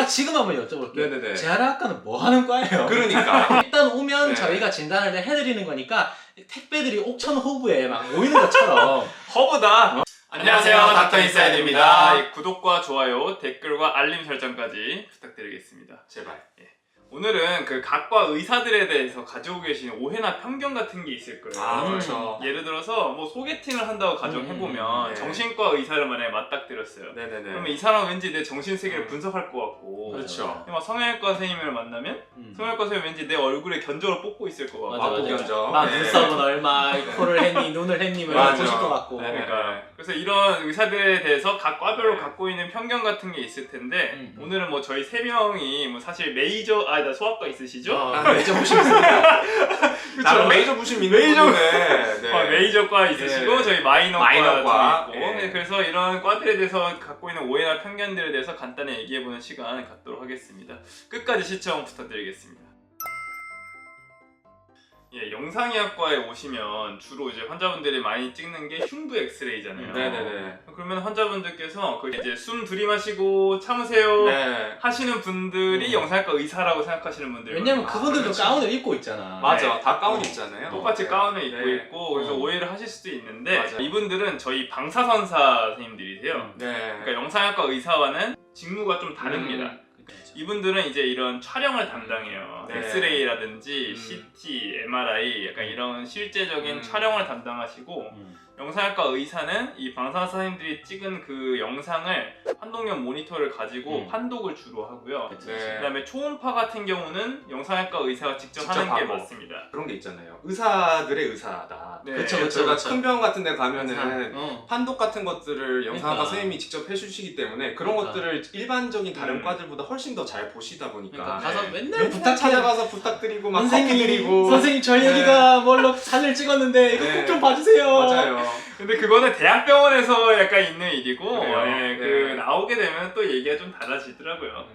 제가 지금 한번 여쭤볼게요. 네네네. 재활학과는 뭐 하는 과예요? 그러니까. 일단 오면 네. 저희가 진단을 해드리는 거니까 택배들이 옥천호부에 막 모이는 것처럼 허브다. 안녕하세요, 닥터인사이드입니다. 이 구독과 좋아요, 댓글과 알림 설정까지 부탁드리겠습니다. 제발. 오늘은 그 각과 의사들에 대해서 가지고 계신 오해나 편견 같은 게 있을 거예요. 아, 그렇죠. 예를 들어서 뭐 소개팅을 한다고 가정해보면 네. 정신과 의사를 만약에 맞닥뜨렸어요. 네네네. 그러면 이 사람 왠지 내 정신세계를 분석할 것 같고, 그렇죠. 막 성형외과 선생님을 만나면 성형외과 선생님 왠지 내 얼굴에 견적을 뽑고 있을 것 같고, 맞아, 맞아. 견적. 막 네. 눈썹은 얼마, 코를 했니, 눈을 했니 뭐 맞아. 보실 것 같고. 네. 그러니까 그래서 이런 의사들에 대해서 각 과별로 네. 갖고 있는 편견 같은 게 있을 텐데 오늘은 뭐 저희 세 명이 뭐 사실 메이저 나 소아과 있으시죠? 메이저 부심 있습니다. 나름 메이저 부심 있는 메이저- 분이네. 네. 메이저과 있으시고 네. 저희 마이너과 마이너과. 있고 네. 네, 그래서 이런 과들에 대해서 갖고 있는 오해나 편견들에 대해서 간단히 얘기해보는 시간 갖도록 하겠습니다. 끝까지 시청 부탁드리겠습니다. 예, 영상의학과에 오시면 주로 이제 환자분들이 많이 찍는 게 흉부 엑스레이잖아요. 네네네. 그러면 환자분들께서 그 이제 숨 들이마시고 참으세요 네. 하시는 분들이 영상학과 의사라고 생각하시는 분들 왜냐면 그분들도 그렇죠. 가운을 입고 있잖아. 맞아. 네. 다 가운 있잖아요. 똑같이 네. 가운을 입고 네. 있고 그래서 오해를 하실 수도 있는데 맞아요. 이분들은 저희 방사선사 선생님들이세요. 네. 그러니까 영상학과 의사와는 직무가 좀 다릅니다. 이분들은 이제 이런 촬영을 담당해요. 네. 엑스레이라든지 CT, MRI 약간 이런 실제적인 촬영을 담당하시고 영상학과 의사는 이 방사선 선생님들이 찍은 그 영상을 판독용 모니터를 가지고 판독을 주로 하고요. 네. 그다음에 초음파 같은 경우는 영상학과 의사가 직접 직접 하는 게 하고. 맞습니다. 그런 게 있잖아요. 의사들의 의사다. 네. 그쵸, 그쵸. 저희가 큰 병 같은 데 가면은 어. 판독 같은 것들을 영상학과 그러니까. 선생님이 직접 해주시기 때문에 그런 그러니까. 것들을 일반적인 다른 과들보다 훨씬 더 잘 보시다 보니까 그러니까 가서 네. 맨날 맨날 부탁해. 찾아가서 부탁드리고 막 커피 드리고 선생님 저희 네. 여기가 뭘로 사진을 찍었는데 이거 네. 꼭 좀 봐주세요. 맞아요. 근데 그거는 대학병원에서 약간 있는 일이고 그래요. 예, 그 네. 나오게 되면 또 얘기가 좀 달라지더라고요.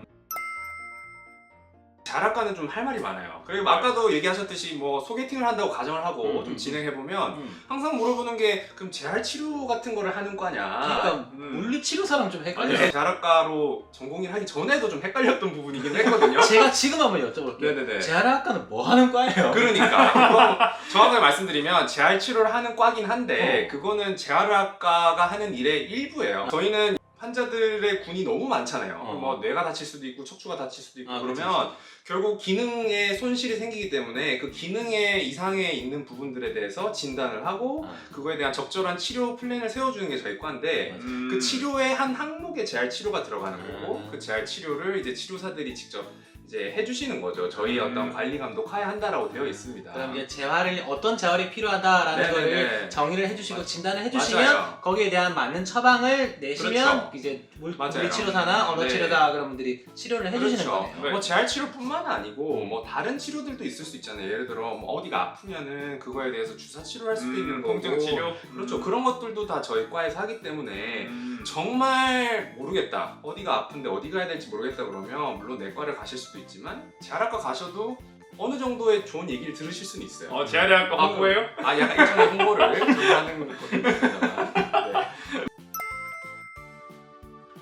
재활학과는 좀 할 말이 많아요. 그리고 아까도 얘기하셨듯이 뭐 소개팅을 한다고 가정을 하고 좀 음. 진행해보면 항상 물어보는 게 그럼 재활치료 같은 거를 하는 과냐. 그러니까 물리치료사랑 좀 헷갈려. 아니, 재활학과로 전공을 하기 전에도 좀 헷갈렸던 부분이긴 했거든요. 제가 지금 한번 여쭤볼게요. 네네네. 재활학과는 뭐 하는 과예요? 그러니까 그거 정확하게 말씀드리면 재활치료를 하는 과긴 한데 그거는 재활학과가 하는 일의 일부예요. 저희는 환자들의 군이 너무 많잖아요. 뭐 뇌가 다칠 수도 있고 척추가 다칠 수도 있고 그러면 결국 기능에 손실이 생기기 때문에 그 기능의 이상에 있는 부분들에 대해서 진단을 하고 그거에 대한 적절한 치료 플랜을 세워주는 게 저희 과인데 그 치료의 한 항목에 재활치료가 들어가는 거고 그 재활치료를 이제 치료사들이 직접 이제 해주시는 거죠. 저희 어떤 관리 감독 하에 한다라고 되어 있습니다. 그럼 이제 재활을 어떤 재활이 필요하다라는 네네네. 거를 정의를 해주시고 진단을 해주시면 맞아요. 거기에 대한 맞는 처방을 내시면 그렇죠. 이제 맞아요. 물리치료사나 네. 언어치료사 그런 분들이 치료를 해주시는 그렇죠. 거네요. 뭐 재활치료뿐만 아니고 뭐 다른 치료들도 있을 수 있잖아요. 예를 들어 뭐 어디가 아프면은 그거에 대해서 주사 치료할 수도 있는 거고 통증 치료 그렇죠. 그런 것들도 다 저희 과에서 하기 때문에 정말 모르겠다. 어디가 아픈데 어디 가야 될지 모르겠다 그러면 물론 내과를 가실 수도 있지만 재활학과 가셔도 어느 정도의 좋은 얘기를 들으실 수는 있어요. 재활의학과 홍보예요? 약간 일종의 홍보를 저희가 하는 것도 있습니다만. 네.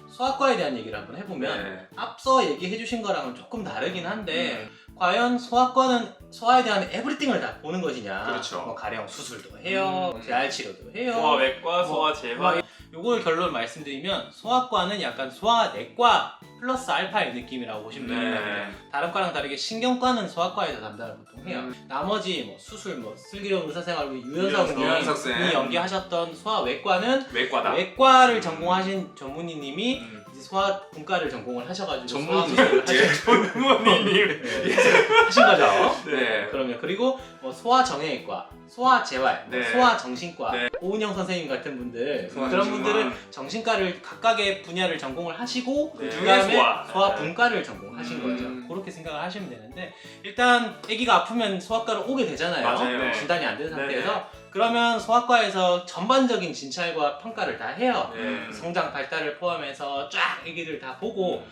소아과에 대한 얘기를 한번 해보면 네. 앞서 얘기해 주신 거랑은 조금 다르긴 한데 과연 소아과는 소아에 대한 에브리띵을 다 보는 것이냐. 그렇죠. 뭐 가령 수술도 해요, 재활치료도 해요. 소아외과, 소아재활. 요걸 결론 말씀드리면 소아과는 약간 소아내과 플러스 알파의 느낌이라고 보시면 됩니다. 네. 다른 과랑 다르게 신경과는 소아과에서 담당을 보통 해요. 나머지 뭐 수술, 뭐 슬기로운 의사생활 우리 유연석 유연석 쌤. 님이 연기하셨던 소아외과는 외과다. 외과를 전공하신 전문의님이 이제 소아분과를 전공을 하셔가지고 전문의. 소아수술을 전문의님. 하신 거죠. 네. 그러면 그리고 뭐 소아정형외과, 소아재활, 네. 소아정신과, 네. 오은영 선생님 같은 분들 그런 소아정신과. 분들은 정신과를 각각의 분야를 전공을 하시고 네. 그다음에 소아. 소아분과를 전공하신 거죠. 그렇게 생각을 하시면 되는데 일단 아기가 아프면 소아과로 오게 되잖아요. 맞아요. 네. 진단이 안 된 네. 상태에서 그러면 소아과에서 전반적인 진찰과 평가를 다 해요. 네. 성장 발달을 포함해서 쫙 아기들 다 보고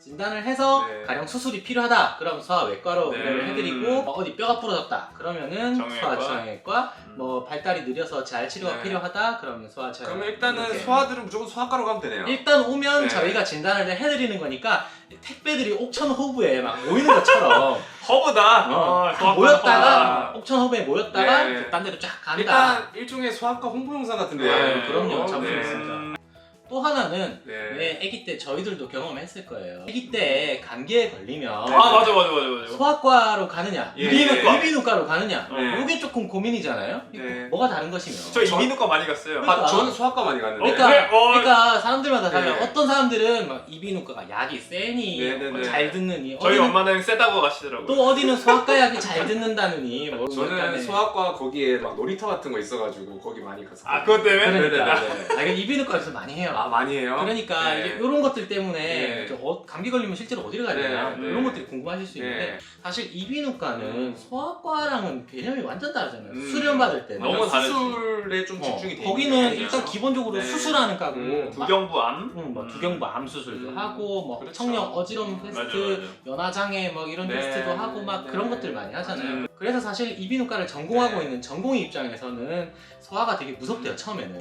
진단을 해서 네. 가령 수술이 필요하다. 그럼 소아외과로 네. 의뢰를 해드리고 어디 뼈가 부러졌다. 그러면은 정형외과. 소아정형외과. 뭐 발달이 느려서 재활 치료가 네. 필요하다. 그러면 소아정형. 그러면 일단은 이렇게. 소아들은 무조건 소아과로 가면 되네요. 일단 오면 네. 저희가 진단을 해드리는 거니까 택배들이 옥천호부에 막 모이는 것처럼 허브다. 다 모였다가 허브다. 옥천호부에 모였다가 네. 이렇게 딴 데로 쫙 간다. 일단 일종의 소아과 홍보 영상 같은데. 아, 그럼요. 잡을 수 네. 있습니다. 또 하나는 네. 왜 아기 때 저희들도 경험했을 거예요. 아기 때 감기에 걸리면 아 맞아. 소아과로 가느냐, 예. 이비인후과로 가느냐, 네. 이게 조금 고민이잖아요. 네. 뭐가 다른 것이며. 저 이비인후과 많이 갔어요. 그러니까. 저는 소아과 많이 갔는데. 그러니까, 네. 그러니까 사람들마다 달라요. 네. 어떤 사람들은 막 이비인후과가 약이 세니, 네네네. 뭐 잘 듣느니, 저희 어디는- 엄마는 세다고 가시더라고요. 또 어디는 소아과 약이 잘 듣는다느니. 뭐 저는 약간의- 소아과 거기에 막 놀이터 같은 거 있어가지고 거기 많이 갔어요. 아 그것 때문에? 그러니까. 네네네. 아, 이거 이비인후과에서 많이 해요. 아 많이 해요? 그러니까 네. 이제 이런 것들 때문에 네. 감기 걸리면 실제로 어디를 가야 되나 네, 네. 이런 것들이 궁금하실 수 있는데 네. 사실 이비인후과는 음. 소아과랑은 개념이 완전 다르잖아요. 음. 수련 받을 때는 너무 다르지. 수술에 좀 집중이 돼 거기는 있는 일단 편이라서. 기본적으로 네. 수술하는 과고 두경부암. 뭐 두경부 암 수술도 음. 하고 뭐 그렇죠. 청력 어지러움 테스트, 맞아. 연화장애 뭐 이런 네. 테스트도 하고 막 네. 그런 것들 많이 하잖아요. 음. 그래서 사실 이비인후과를 전공하고 네. 있는 전공의 입장에서는 소아가 되게 무섭대요 처음에는.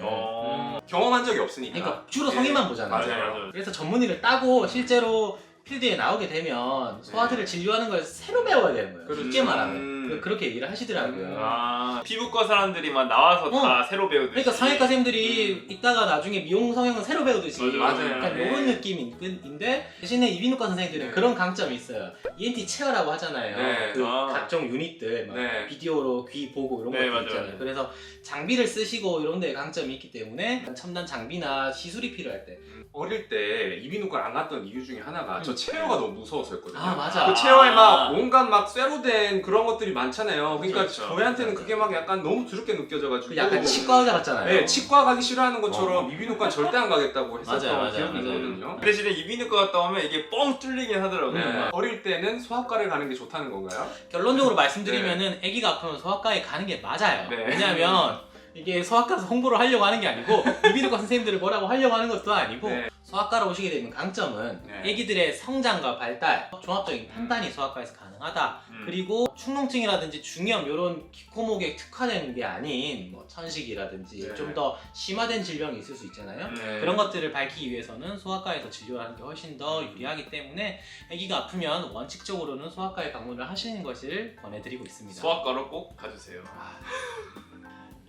경험한 적이 없으니까. 그러니까 주로 네. 성인만 보잖아요. 맞아요. 그래서 전문의를 따고 실제로 필드에 나오게 되면 소아들을 진료하는 걸 새로 배워야 되는 거예요. 그렇죠. 쉽게 말하면. 그렇게 얘기를 하시더라고요. 아 피부과 사람들이 막 나와서 다 새로 배우듯이. 그러니까 성형외과 선생님들이 있다가 나중에 미용 성형은 새로 배우듯이 맞아요. 약간 네. 이런 느낌인데 대신에 이비인후과 선생님들은 네. 그런 강점이 있어요. ENT 체어라고 하잖아요. 네. 그 아. 각종 유닛들 막 네. 비디오로 귀 보고 이런 네, 것들 맞아요. 있잖아요. 그래서 장비를 쓰시고 이런 데 강점이 있기 때문에 첨단 장비나 시술이 필요할 때 어릴 때 이비인후과를 안 갔던 이유 중에 하나가 저 체어가 너무 무서워서였거든요. 아 맞아. 그 체어에 막 온갖 막 쇠로 된 그런 것들이 많잖아요. 그러니까 그렇죠. 저희한테는 그게 막 약간 너무 더럽게 느껴져가지고 그 약간 치과 의자 같잖아요. 네, 치과 가기 싫어하는 것처럼 이비인후과 절대 안 가겠다고 했었던 맞아요, 맞아요, 기억이 맞아요. 있거든요. 그 대신에 이비인후과 갔다 오면 이게 뻥 뚫리긴 하더라고요. 네. 어릴 때는 소아과를 가는 게 좋다는 건가요? 결론적으로 말씀드리면은 아기가 아프면 소아과에 가는 게 맞아요. 네. 왜냐하면 이게 소아과에서 홍보를 하려고 하는 게 아니고 이비인후과 선생님들을 뭐라고 하려고 하는 것도 아니고 네. 소아과로 오시게 되면 강점은 네. 아기들의 성장과 발달, 종합적인 판단이 소아과에서 가능하다. 그리고 축농증이라든지 중염 이런 기코목에 특화되는 게 아닌 뭐 천식이라든지 네. 좀 더 심화된 질병이 있을 수 있잖아요. 네. 그런 것들을 밝히기 위해서는 소아과에서 진료하는 게 훨씬 더 유리하기 때문에 아기가 아프면 원칙적으로는 소아과에 방문을 하시는 것을 권해드리고 있습니다. 소아과로 꼭 가주세요. 아,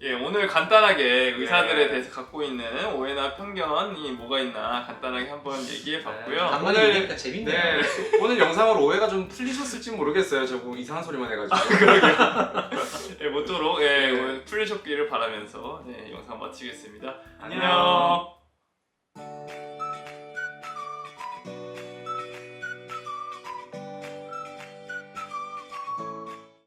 예, 오늘 간단하게 의사들에 네. 대해서 갖고 있는 오해나 편견이 뭐가 있나 간단하게 한번 얘기해 봤고요. 간만에 오늘- 얘기하니까 재밌네요. 네. 오늘 영상으로 오해가 좀 풀리셨을지 모르겠어요. 저거 이상한 소리만 해가지고. 예, 모쪼록 예, 네. 오늘 풀리셨기를 바라면서 네, 영상 마치겠습니다. 안녕. 안녕.